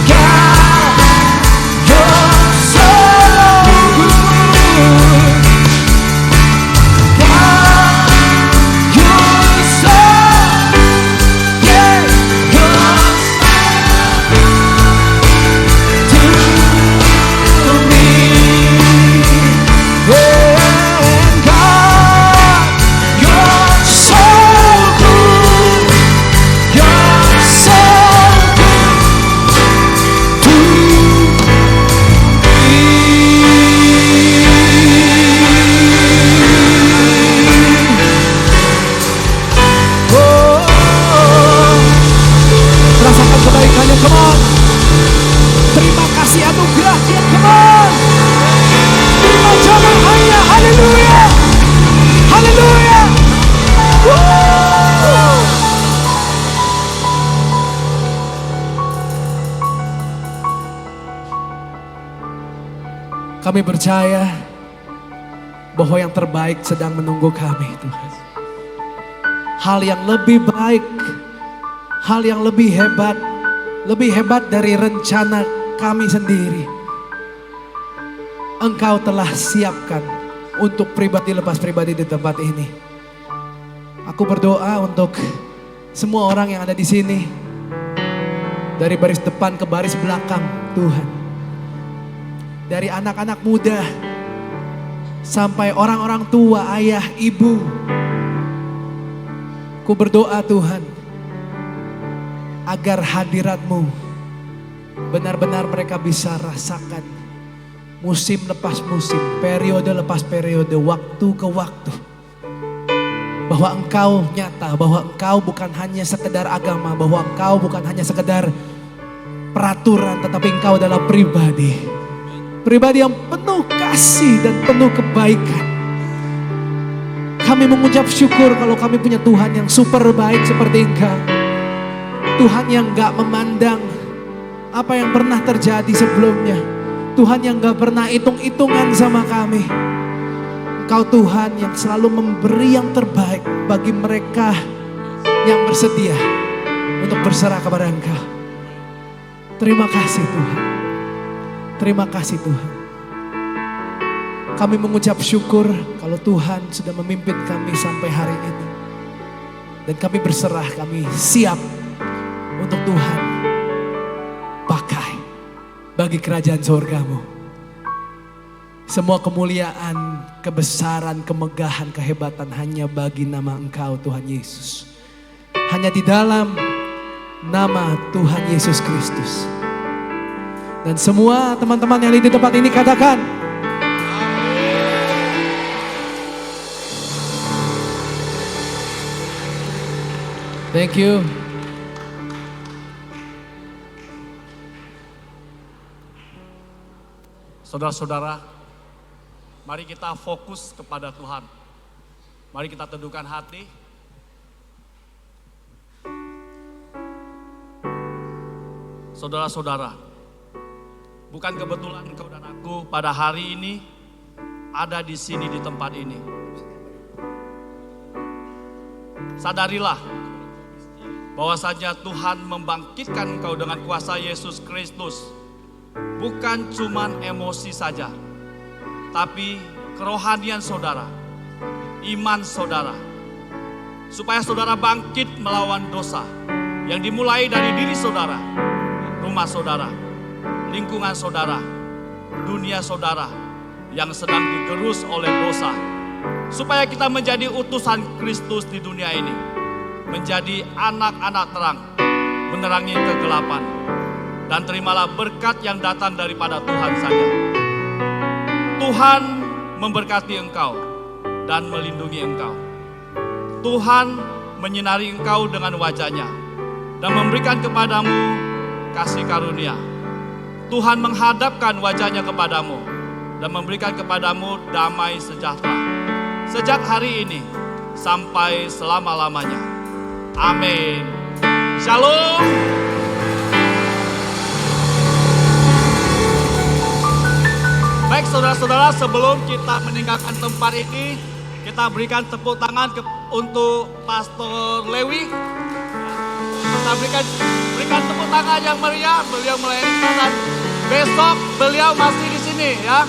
God, you're so good. God, you're so, yeah, you're to me. And God, you're so good. You're so good to rasakan kebaikannya, come on. Terima kasih anugerahnya, come on. Terima jamaahnya, haleluya. Haleluya. Woo. Kami percaya bahwa yang terbaik sedang menunggu kami, Tuhan. Hal yang lebih baik, hal yang lebih hebat dari rencana kami sendiri. Engkau telah siapkan untuk pribadi lepas pribadi di tempat ini. Aku berdoa untuk semua orang yang ada di sini, dari baris depan ke baris belakang, Tuhan. Dari anak-anak muda sampai orang-orang tua, ayah, ibu. Ku berdoa, Tuhan, agar hadirat-Mu benar-benar mereka bisa rasakan musim lepas musim, periode lepas periode, waktu ke waktu. Bahwa Engkau nyata, bahwa Engkau bukan hanya sekedar agama, bahwa Engkau bukan hanya sekedar peraturan, tetapi Engkau adalah pribadi. Pribadi yang penuh kasih dan penuh kebaikan. Kami mengucap syukur kalau kami punya Tuhan yang super baik seperti Engkau. Tuhan yang gak memandang apa yang pernah terjadi sebelumnya. Tuhan yang gak pernah hitung-hitungan sama kami. Engkau Tuhan yang selalu memberi yang terbaik bagi mereka yang bersedia untuk berserah kepada Engkau. Terima kasih Tuhan. Terima kasih Tuhan. Kami mengucap syukur kalau
kalau Tuhan sudah memimpin kami sampai hari ini. Dan kami berserah, kami siap untuk Tuhan pakai bagi kerajaan sorgamu. Semua kemuliaan, kebesaran, kemegahan, kehebatan hanya bagi nama Engkau Tuhan Yesus. Hanya di dalam nama Tuhan Yesus Kristus. Dan semua teman-teman yang di tempat ini katakan, thank you.
Saudara-saudara, mari kita fokus kepada Tuhan. Mari kita teduhkan hati. Saudara-saudara, bukan kebetulan engkau dan aku pada hari ini ada di sini di tempat ini. Sadarilah bahwasanya Tuhan membangkitkan engkau dengan kuasa Yesus Kristus. Bukan cuman emosi saja, tapi kerohanian saudara, iman saudara. Supaya saudara bangkit melawan dosa yang dimulai dari diri saudara, rumah saudara, lingkungan saudara, dunia saudara yang sedang digerus oleh dosa. Supaya kita menjadi utusan Kristus di dunia ini, menjadi anak-anak terang, menerangi kegelapan. Dan terimalah berkat yang datang daripada Tuhan saja. Tuhan memberkati engkau dan melindungi engkau. Tuhan menyinari engkau dengan wajah-Nya dan memberikan kepadamu kasih karunia. Tuhan menghadapkan wajah-Nya kepadamu dan memberikan kepadamu damai sejahtera. Sejak hari ini sampai selama-lamanya. Amin. Shalom. Baik saudara-saudara, sebelum kita meninggalkan tempat ini, kita berikan tepuk tangan untuk Pastor Lewi. Kita berikan tepuk tangan yang meriah, beliau melayani kita dan besok beliau masih di sini ya.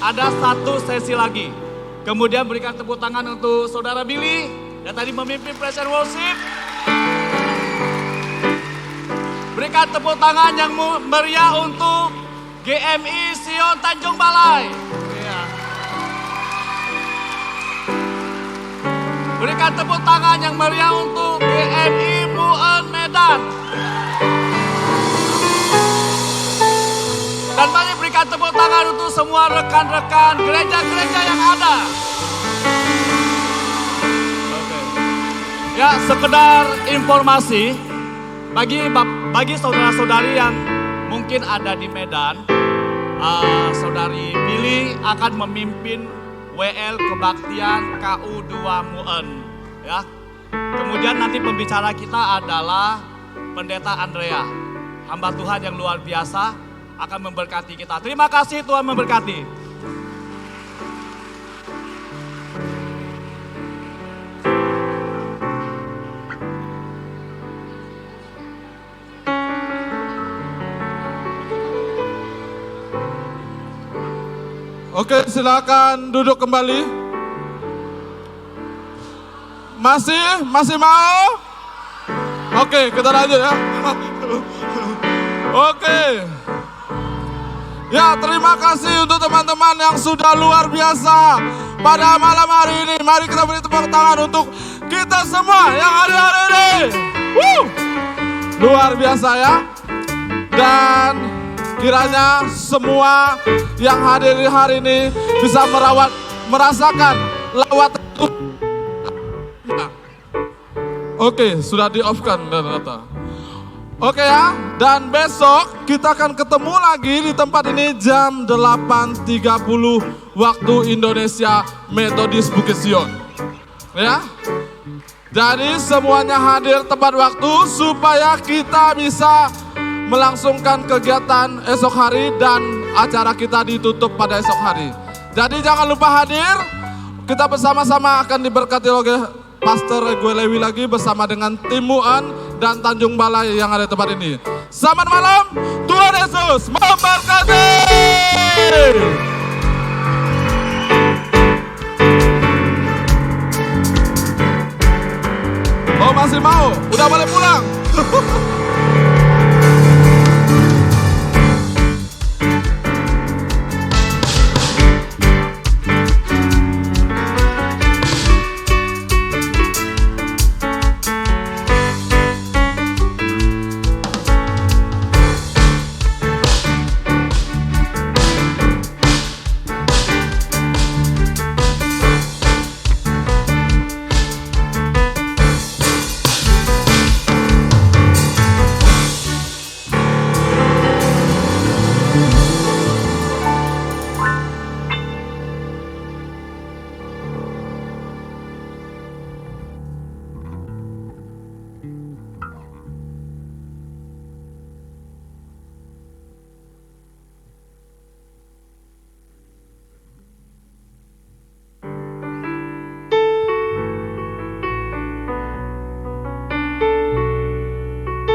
Ada satu sesi lagi. Kemudian berikan tepuk tangan untuk Saudara Billy yang tadi memimpin praise and worship. Berikan tepuk tangan yang meriah untuk GMI Sion Tanjung Balai. Ya. Berikan tepuk tangan yang meriah untuk GMI Muen Medan. Dan mari berikan tepuk tangan untuk semua rekan-rekan gereja-gereja yang ada. Ya, sekedar informasi bagi saudara-saudari yang mungkin ada di Medan, Saudari Billy akan memimpin WL Kebaktian KU2 Muen. Ya. Kemudian nanti pembicara kita adalah Pendeta Andrea, hamba Tuhan yang luar biasa akan memberkati kita. Terima kasih, Tuhan memberkati.
Oke, silakan duduk kembali. Masih mau? Oke, kita lanjut ya. Oke. Ya, terima kasih untuk teman-teman yang sudah luar biasa pada malam hari ini. Mari kita beri tepuk tangan untuk kita semua yang hari ini. Luar biasa ya. Dan kiranya semua yang hadir di hari ini bisa merasakan lawatan Tuhan. Oke, sudah di-off-kan data. Oke ya, dan besok kita akan ketemu lagi di tempat ini jam 8.30 waktu Indonesia Metodis Bukit Sion. Ya, jadi semuanya hadir tepat waktu supaya kita bisa melangsungkan kegiatan esok hari dan acara kita ditutup pada esok hari. Jadi jangan lupa hadir, kita bersama-sama akan diberkati oleh Pastor Gue Lewi lagi bersama dengan tim Muen dan Tanjung Balai yang ada di tempat ini. Selamat malam, Tuhan Yesus memberkati. masih mau? Udah boleh pulang.